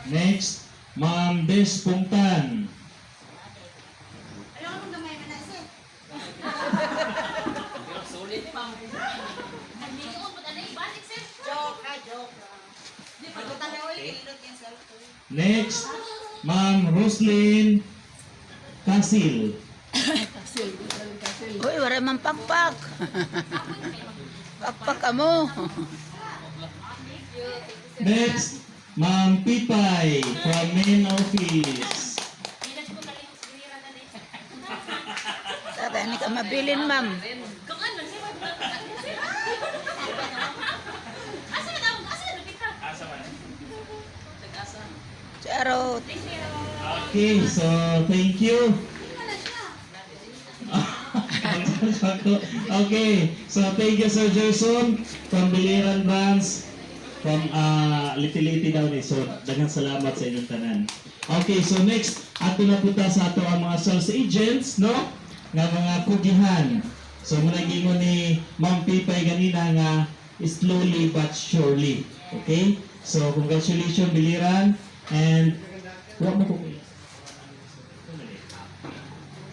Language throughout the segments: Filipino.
Next, Ma'am Des Pungtan. Ayaw akong gamay na nasa. Sulit ni ma'am. Joke ha, joke. Pagkatanaw yung ilot yung cellphone. Next, Ma'am Roslyn Casil. Uy, wala man pakpak. Pakpak ka mo. Next, Ma'am Pipay from main office. Taka, hindi ka mabilin, ma'am. Charot. Okay, so thank you. Okay, so thank you Sir Gerson from Biliran Branch from Litiliti daw ni. So daghang salamat sa inyong tanan. Okay, so next ato na punta sa ato ang mga sales agents, no? Nga mga kugihan. So muna gingon ni Ma'am Pipay ganina nga slowly but surely. Okay? So congratulations Biliran and wa mo ko.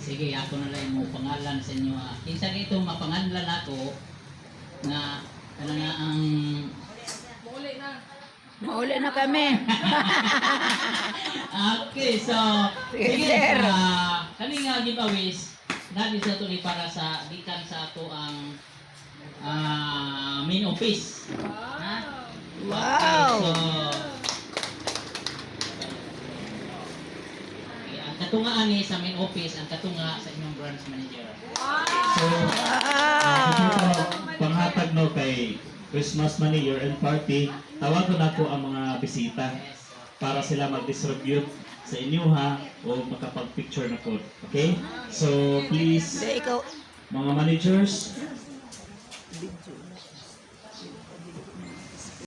Sige, ako na lang mo pangalan sa inyo. Kinsa dito mapangalan ako na ano na ang Mauli na kami. okay, so Sige, sir. kani nga giveaways dali sa to ni para sa gikan sa ato ang main office. Ha? Wow. Okay, so ang katungaan ni sa main office, ang katunga sa inyong branch manager. So Wow. panghatag no kay Christmas money, year-end party, tawagon ako ang mga bisita para sila mag-distribute sa inyo ha o makapag-picture na po. Okay? So please, Hindi, ikaw. mga managers,